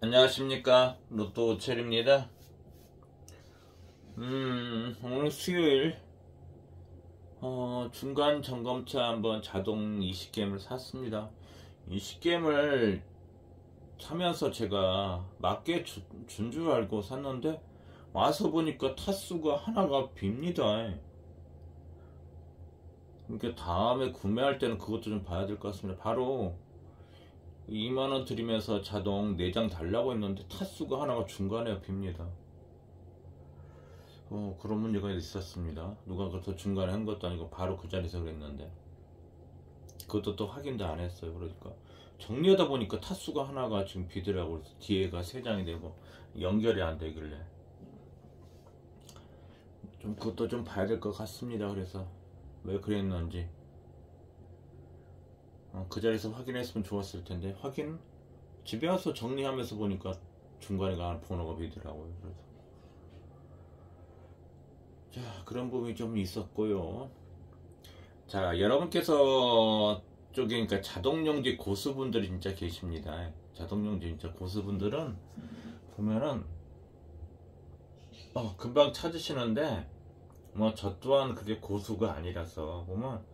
안녕하십니까, 로또 체리입니다. 오늘 수요일 중간 점검차 한번 자동 이식겜을 샀습니다. 이식겜을 사면서 제가 맞게 준 줄 알고 샀는데 와서 보니까 타수가 하나가 빕니다. 그러니까 다음에 구매할 때는 그것도 좀 봐야 될 것 같습니다. 바로 2만원 드리면서 자동 4장 달라고 했는데 타수가 하나가 중간에 빕니다. 그런 문제가 있었습니다. 누가 그것도 중간에 한 것도 아니고 바로 그 자리에서 그랬는데 그것도 또 확인도 안 했어요. 그러니까 정리하다 보니까 타수가 하나가 지금 비더라고. 그래서 뒤에가 3장이 되고 연결이 안 되길래 좀 그것도 좀 봐야 될 것 같습니다. 그래서 왜 그랬는지 그 자리에서 확인했으면 좋았을 텐데 집에 와서 정리하면서 보니까 중간에 가는 번호가 비더라고요. 그래서 자, 그런 부분이 좀 있었고요. 자, 여러분께서 그러니까 자동용지 고수분들이 진짜 계십니다. 자동용지 진짜 고수분들은 보면은 금방 찾으시는데 뭐 저 또한 그게 고수가 아니라서 보면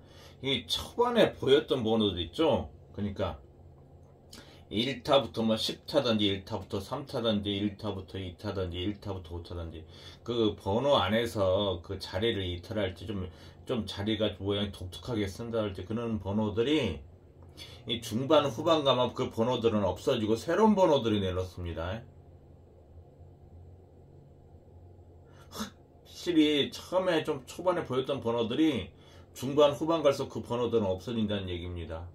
이 초반에 보였던 번호들 있죠. 그러니까 1타부터 뭐 10타든지 1타부터 3타든지 1타부터 2타든지 1타부터 5타든지 그 번호 안에서 그 자리를 이탈할지 좀 자리가 모양이 독특하게 쓴다 할지 그런 번호들이 이 중반 후반 가면 그 번호들은 없어지고 새로운 번호들이 내놓습니다. 확실히 처음에 좀 초반에 보였던 번호들이 중반 후반 갈수록 그 번호들은 없어진다는 얘기입니다.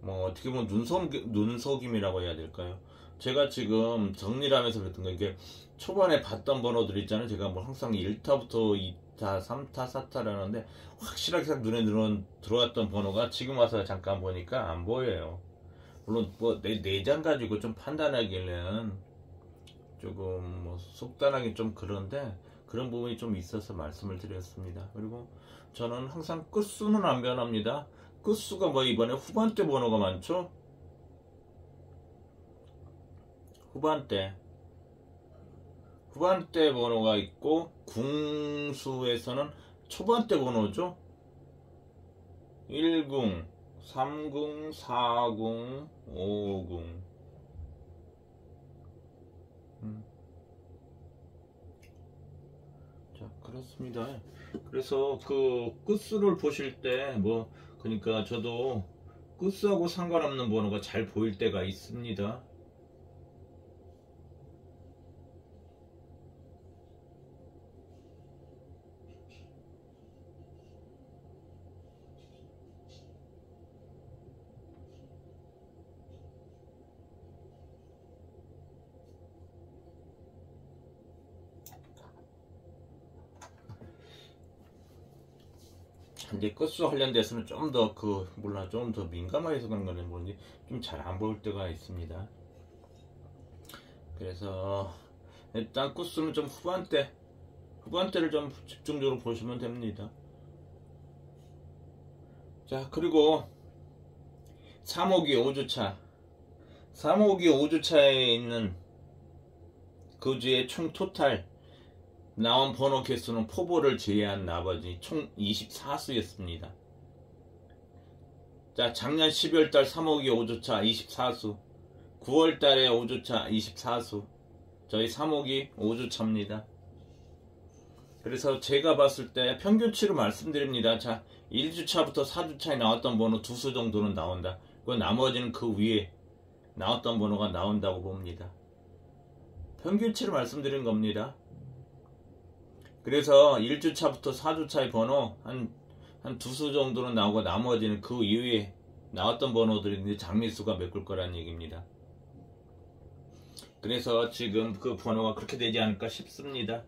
뭐 어떻게 보면 눈속임이라고 해야 될까요? 제가 지금 정리를 하면서 그랬던 거 이게 초반에 봤던 번호들 있잖아요. 제가 뭐 항상 1타부터 2타, 3타, 4타라는데 확실하게 눈에 들어왔던 번호가 지금 와서 잠깐 보니까 안 보여요. 물론 뭐 내장 가지고 좀 판단하기는 조금 뭐 속단하기 좀 그런데 그런 부분이 좀 있어서 말씀을 드렸습니다. 그리고 저는 항상 끝수는 안 변합니다. 끝수가 뭐 이번에 후반대 번호가 많죠? 후반대 번호가 있고 궁수에서는 초반대 번호죠. 1궁, 3궁, 4궁, 5궁. 자, 그렇습니다. 그래서 그 끝수를 보실 때 뭐 그러니까 저도 끝수하고 상관없는 번호가 잘 보일 때가 있습니다. 이제 끝수 관련돼서는 좀 더 좀 더 민감해서 그런 건지 뭔지 좀 잘 안 보일 때가 있습니다. 그래서 일단 끝수는 좀 후반대를 좀 집중적으로 보시면 됩니다. 자, 그리고 3호기 5주차 3호기 5주차에 있는 그 주에 총 토탈 나온 번호 개수는 포보를 제외한 나머지 총 24수였습니다. 자, 작년 12월달 3호기 5주차 24수, 9월달에 5주차 24수, 저희 3호기 5주차입니다. 그래서 제가 봤을 때 평균치로 말씀드립니다. 자, 1주차부터 4주차에 나왔던 번호 2수 정도는 나온다. 그 나머지는 그 위에 나왔던 번호가 나온다고 봅니다. 평균치로 말씀드린 겁니다. 그래서 1주차부터 4주차의 번호 한 2수 정도는 나오고 나머지는 그 이후에 나왔던 번호들이 장미수가 메꿀 거라는 얘기입니다. 그래서 지금 그 번호가 그렇게 되지 않을까 싶습니다.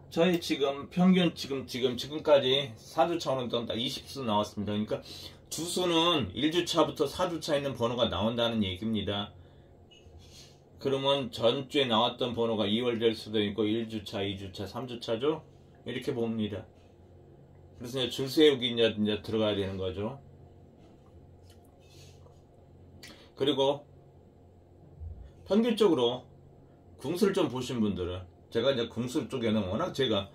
저희 지금 평균 지금까지 4주차는 다 20수 나왔습니다. 그러니까 2수는 1주차부터 4주차 있는 번호가 나온다는 얘기입니다. 그러면 전주에 나왔던 번호가 2월 될 수도 있고 1주차, 2주차, 3주차죠? 이렇게 봅니다. 그래서 이제 줄 세우기 이제 들어가야 되는 거죠. 그리고 평균적으로 궁수를 좀 보신 분들은, 제가 이제 궁수 쪽에는 워낙 제가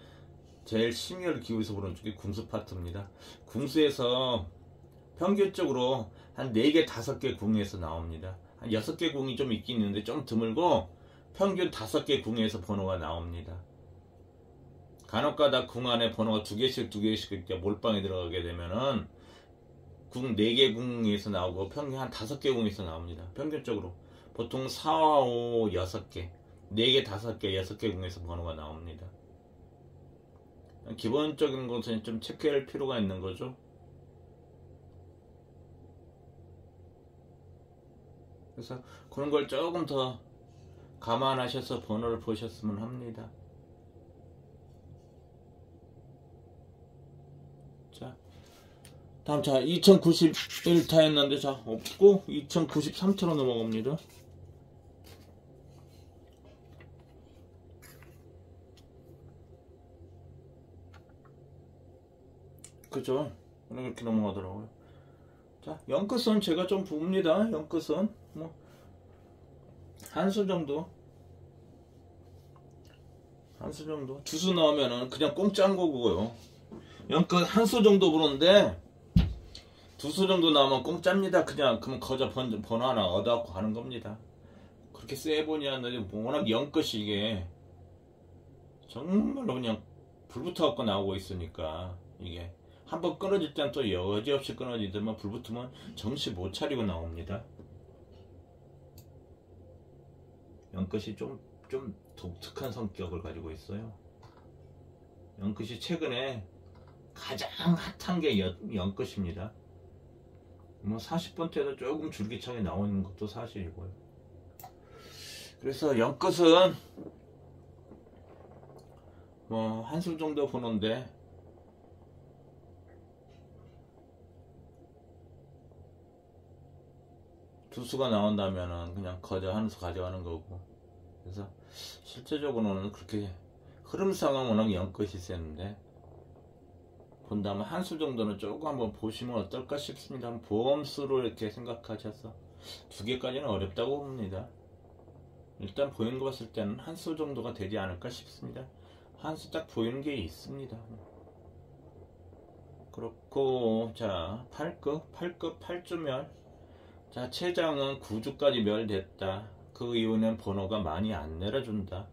제일 심혈을 기울여서 보는 쪽이 궁수 파트입니다. 궁수에서 평균적으로 한 4개, 5개 궁에서 나옵니다. 한 6개 궁이 좀 있긴 있는데 좀 드물고 평균 5개 궁에서 번호가 나옵니다. 간혹가다 궁 안에 번호가 2개씩 이렇게 몰빵에 들어가게 되면은 궁 4개 궁에서 나오고 평균 한 5개 궁에서 나옵니다. 평균적으로 보통 4, 5, 6개 4개, 5개, 6개 궁에서 번호가 나옵니다. 기본적인 것은 좀 체크할 필요가 있는 거죠. 그래서 그런 걸 조금 더 감안하셔서 번호를 보셨으면 합니다. 자, 다음, 자, 2091타 했는데, 자, 없고, 2093타로 넘어갑니다. 그죠? 이렇게 넘어가더라고요. 자, 영끝은 제가 좀 봅니다. 영끝은 뭐 한 수 정도, 두수 나오면은 그냥 공짜인 거고요. 영끝 한 수 정도 보는데 두 수 정도 나오면 공짜입니다. 그냥 그럼 거저 번호 하나 얻어갖고 가는 겁니다. 그렇게 세 보니 않는데 워낙 영끝이 이게 정말로 그냥 불붙어갖고 나오고 있으니까 이게 한번 끊어질 땐 또 여지없이 끊어지더만 불붙으면 정신 못 차리고 나옵니다. 영끝이 좀 독특한 성격을 가지고 있어요. 영끝이 최근에 가장 핫한 게 영끝입니다. 뭐 40번 때도 조금 줄기차게 나오는 것도 사실이고요. 그래서 영끝은 뭐 한술 정도 보는데 두 수가 나온다면은 그냥 거저 한 수 가져가는 거고. 그래서 실제적으로는 그렇게 흐름상은 워낙 영끝이 세는데 본다면 한 수 정도는 조금 한번 보시면 어떨까 싶습니다. 보험수로 이렇게 생각하셔서 2개까지는 어렵다고 봅니다. 일단 보이는 거 봤을 때는 한 수 정도가 되지 않을까 싶습니다. 한 수 딱 보이는 게 있습니다. 그렇고, 자, 8급 8주멸. 자, 최장은 9주까지 멸됐다. 그 이후는 번호가 많이 안 내려준다.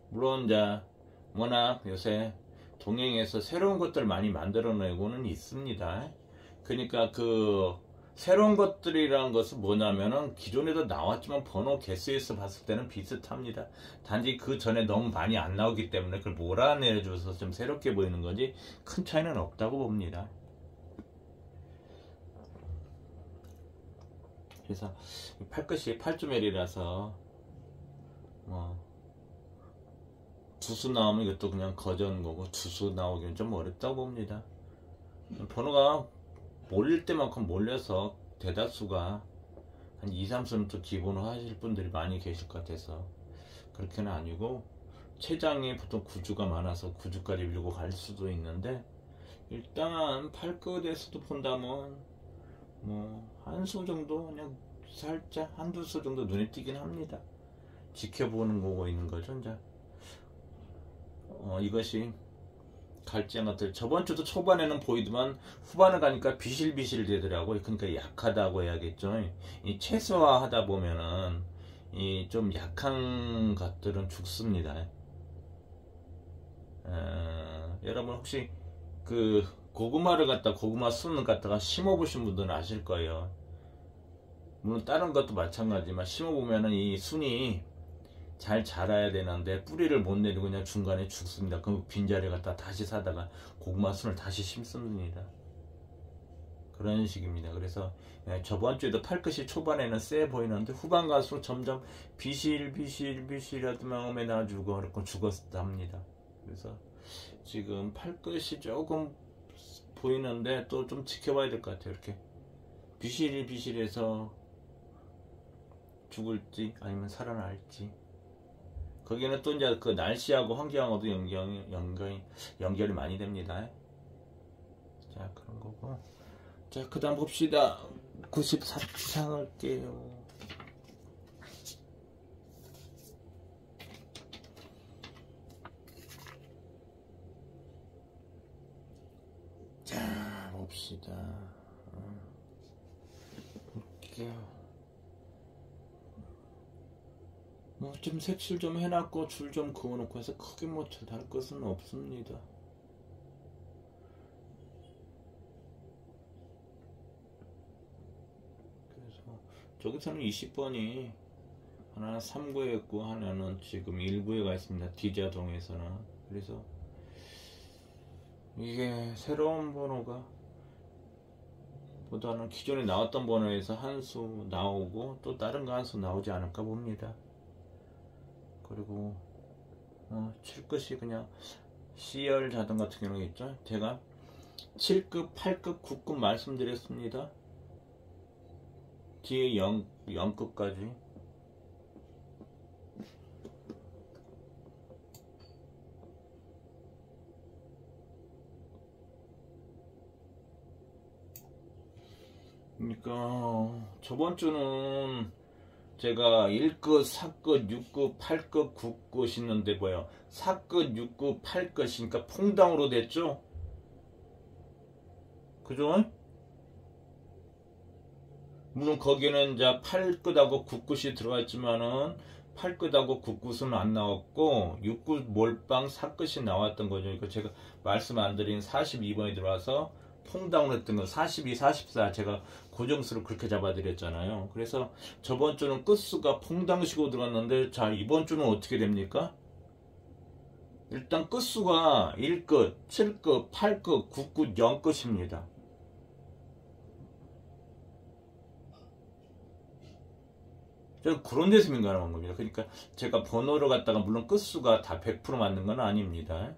물론 자, 워낙 요새 동행에서 새로운 것들 많이 만들어내고는 있습니다. 그러니까 그 새로운 것들이라는 것은 뭐냐면은 기존에도 나왔지만 번호 개수에서 봤을 때는 비슷합니다. 단지 그 전에 너무 많이 안 나오기 때문에 그걸 몰아내줘서 좀 새롭게 보이는 거지 큰 차이는 없다고 봅니다. 그래서 팔끝이 8주멜이라서 뭐 두수 나오면 이것도 그냥 거저는 거고 두수 나오기는 좀 어렵다고 봅니다. 번호가 몰릴 때만큼 몰려서 대다수가 한 2, 3수는 또 기본으로 하실 분들이 많이 계실 것 같아서 그렇게는 아니고 최장이 보통 9주가 많아서 9주까지 밀고 갈 수도 있는데 일단 8끝에서도 본다면 뭐 한 수 정도 그냥 살짝 한두 수 정도 눈에 띄긴 합니다. 지켜보는 거고 있는 거죠. 이제 이것이 갈지 않았들 저번 주도 초반에는 보이더만 후반에 가니까 비실비실 되더라고요. 그러니까 약하다고 해야겠죠. 이 최소화하다 보면은 이 좀 약한 것들은 죽습니다. 여러분 혹시 그 고구마 순을 갖다가 심어보신 분들은 아실 거예요. 물론 다른 것도 마찬가지지만 심어보면은 이 순이 잘 자라야 되는데 뿌리를 못 내리고 그냥 중간에 죽습니다. 그럼 빈자리 갖다 다시 사다가 고구마 순을 다시 심습니다. 그런 식입니다. 그래서 저번 주에도 팔끝이 초반에는 세 보이는데 후반 갈수록 점점 비실하더만 오면 나주고 그렇고 죽었다 합니다. 그래서 지금 팔끝이 조금 보이는데 또 좀 지켜봐야 될 것 같아요. 이렇게 비실해서 죽을지 아니면 살아날지 거기는 또 이제 그 날씨하고 환경하고도 연결이 많이 됩니다. 자, 그런 거고. 자, 그 다음 봅시다. 94장 할게요. 자, 봅시다. 볼게요. 뭐 좀 색칠 좀 해놨고 줄 좀 그어놓고 해서 크게 뭐 다를 것은 없습니다. 그래서 저기서는 20번이 하나는 3구에 있고 하나는 지금 1구에 가 있습니다. 디자동에서는. 그래서 이게 새로운 번호가 보다는 기존에 나왔던 번호에서 한 수 나오고 또 다른 거 한 수 나오지 않을까 봅니다. 그리고 7끝이 그냥 C열 자동 같은 경우가 있죠. 제가 7급, 8급, 9급 말씀드렸습니다. 뒤에 0급까지. 그러니까 저번 주는 제가 1급, 4급, 6급, 8급, 9급 있는데 뭐요? 4급, 6급, 8급이니까 퐁당으로 됐죠? 그죠? 물론 거기는 이제 8급하고 9급이 들어가 있지만은 8급하고 9급은 안 나왔고 6급 몰빵 4급이 나왔던 거죠. 그러니까 제가 말씀 안 드린 42번이 들어와서 퐁당으로 했던 거 42, 44 제가 고정수를 그렇게 잡아드렸잖아요. 그래서 저번 주는 끝수가 퐁당식으로 들어갔는데 자 이번 주는 어떻게 됩니까? 일단 끝수가 1급, 7급, 8급, 9급, 0급입니다. 그런 데서 민감한 겁니다. 그러니까 제가 번호를 갖다가 물론 끝수가 다 100% 맞는 건 아닙니다.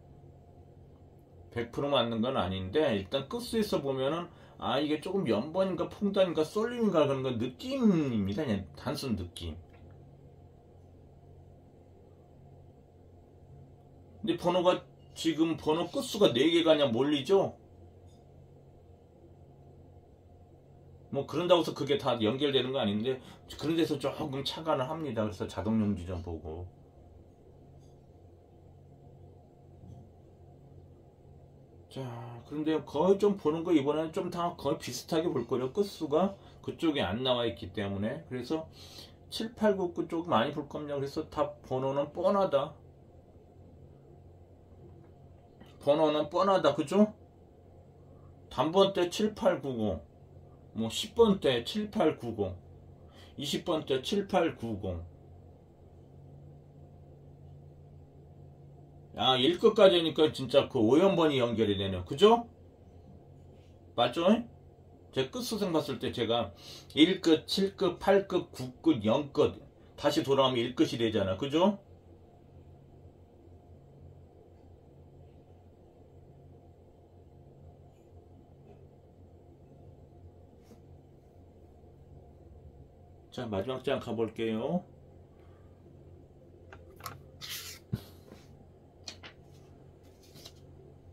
100% 맞는 건 아닌데 일단 끝수에서 보면은 아 이게 조금 연번인가 퐁당인가 쏠림인가 그런 건 느낌입니다. 그냥 단순 느낌. 근데 번호가 지금 번호 끝수가 4개가 그냥 몰리죠. 뭐 그런다고 해서 그게 다 연결되는 거 아닌데 그런 데서 조금 착안을 합니다. 그래서 자동용지 좀 보고 자 그런데 거의 좀 보는 거 이번에는 좀 다 거의 비슷하게 볼 거예요. 끝수가 그쪽에 안 나와 있기 때문에 그래서 7, 8, 9, 9 쪽 많이 볼 겁니다. 그래서 다 번호는 뻔하다. 번호는 뻔하다. 그죠? 단번 때 7, 8, 9, 0 뭐 10번 때 7, 8, 9, 0 20번 때 7, 8, 9, 0 아 1급까지 하니까 진짜 그 5연번이 연결이 되네요. 그죠? 맞죠? 제 끝수생 봤을 때 제가 1급, 7급, 8급, 9급, 0급 다시 돌아오면 1급이 되잖아. 그죠? 자 마지막 장 가볼게요.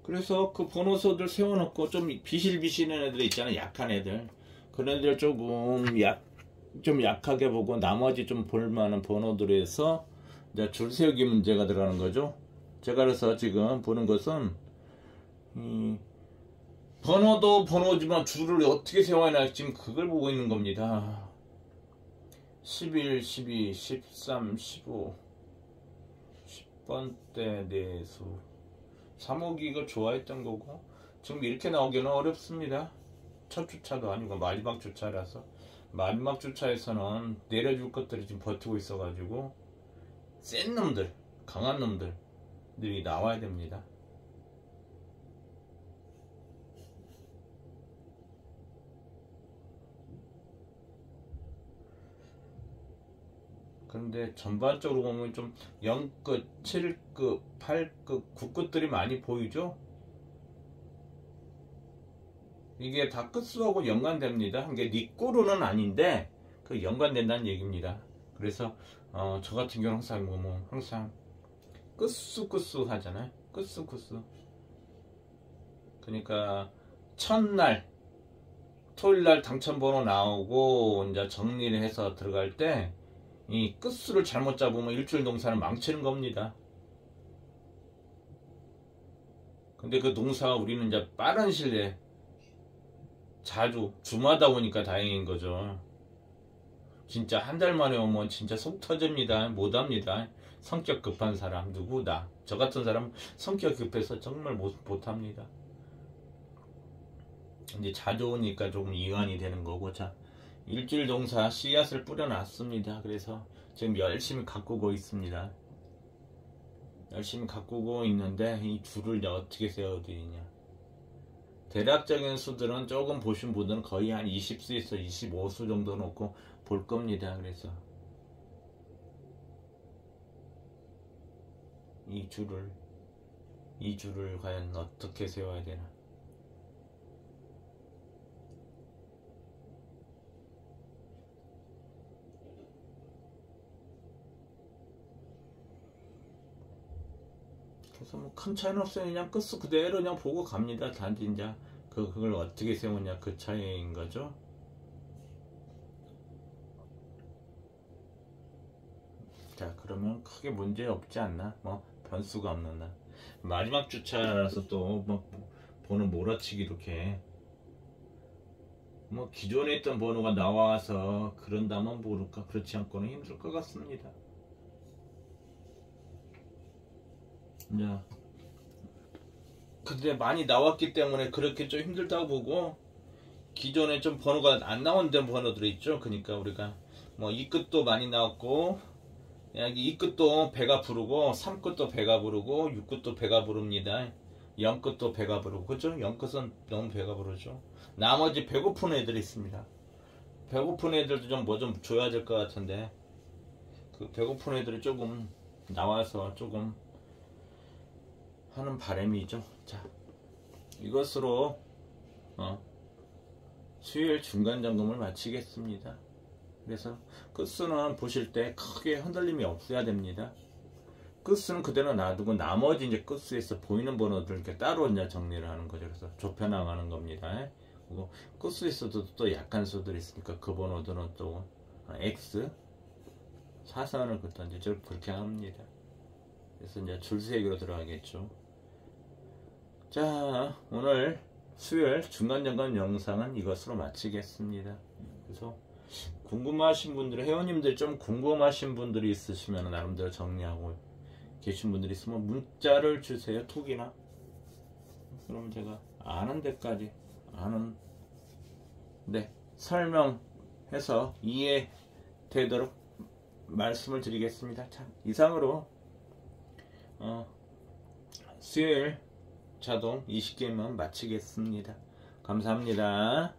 그래서 그 번호서들 세워놓고 좀 비실비실한 애들 있잖아요. 약한 애들 그런 애들 좀 약하게 보고 나머지 좀 볼만한 번호들에서 이제 줄 세우기 문제가 들어가는 거죠. 제가 그래서 지금 보는 것은 번호도 번호지만 줄을 어떻게 세워야 지금 그걸 보고 있는 겁니다. 11, 12, 13, 15 10번대 내수 3호기 이거 좋아했던 거고 지금 이렇게 나오기는 어렵습니다. 첫 주차도 아니고 마지막 주차라서 마지막 주차에서는 내려줄 것들이 지금 버티고 있어 가지고 센 놈들 강한 놈들이 나와야 됩니다. 그런데 전반적으로 보면 좀 0급, 7급, 8급, 9급들이 많이 보이죠? 이게 다 끝수하고 연관됩니다. 이게 니꼬로는 아닌데 그 연관된다는 얘기입니다. 그래서 저 같은 경우는 항상 항상 끝수 하잖아요. 끝수 그러니까 첫날 토요일날 당첨번호 나오고 이제 정리를 해서 들어갈 때 이 끝수를 잘못 잡으면 일주일 동사를 망치는 겁니다. 근데 그 동사가 우리는 이제 빠른 시일 내에 자주 주마다 오니까 다행인 거죠. 진짜 한 달 만에 오면 진짜 속 터집니다. 못합니다. 성격 급한 사람 누구다. 저 같은 사람 성격 급해서 정말 못합니다. 이제 자주 오니까 조금 이완이 되는 거고. 자, 일주일 동사 씨앗을 뿌려놨습니다. 그래서 지금 열심히 가꾸고 있습니다. 열심히 가꾸고 있는데 이 줄을 어떻게 세워드리냐. 대략적인 수들은 조금 보신 분들은 거의 한 20수에서 25수 정도 놓고 볼 겁니다. 그래서 이 줄을 과연 어떻게 세워야 되나. 그래서 뭐 큰 차이는 없어요. 그냥 끝수 그대로 그냥 보고 갑니다. 단지 이제 그걸 어떻게 세우냐 그 차이인 거죠. 자, 그러면 크게 문제 없지 않나? 뭐 변수가 없는 날. 마지막 주차라서 또 뭐 번호 몰아치기 이렇게 뭐 기존에 있던 번호가 나와서 그런다면 모를까. 그렇지 않고는 힘들 것 같습니다. 자, 근데 많이 나왔기 때문에 그렇게 좀 힘들다고 보고, 기존에 좀 번호가 안 나온 번호들이 있죠. 그러니까 우리가 뭐 이 끝도 많이 나왔고, 여기 이 끝도 배가 부르고, 3 끝도 배가 부르고, 6 끝도 배가 부릅니다. 0 끝도 배가 부르고, 그죠? 0 끝은 너무 배가 부르죠. 나머지 배고픈 애들이 있습니다. 배고픈 애들도 좀 뭐 좀 줘야 될 것 같은데, 그 배고픈 애들이 조금 나와서 조금 하는 바람이죠. 자, 이것으로 수요일 중간 점검을 마치겠습니다. 그래서 끝수는 보실 때 크게 흔들림이 없어야 됩니다. 끝수는 그대로 놔두고 나머지 이제 끝수에서 보이는 번호들 이렇게 따로 이제 정리를 하는 거죠. 그래서 좁혀 나가는 겁니다. 그리고 끝수에서도 또 약한 수들이 있으니까 그 번호들은 또 X 사선을 긋던지 그렇게 합니다. 그래서 이제 줄세기로 들어가겠죠. 자, 오늘 수요일 중간점검 영상은 이것으로 마치겠습니다. 그래서 궁금하신 분들, 회원님들 좀 궁금하신 분들이 있으시면 나름대로 정리하고 계신 분들이 있으면 문자를 주세요. 톡이나. 그럼 제가 아는 데까지 설명해서 이해되도록 말씀을 드리겠습니다. 자, 이상으로 수요일 자동 20개만 마치겠습니다. 감사합니다.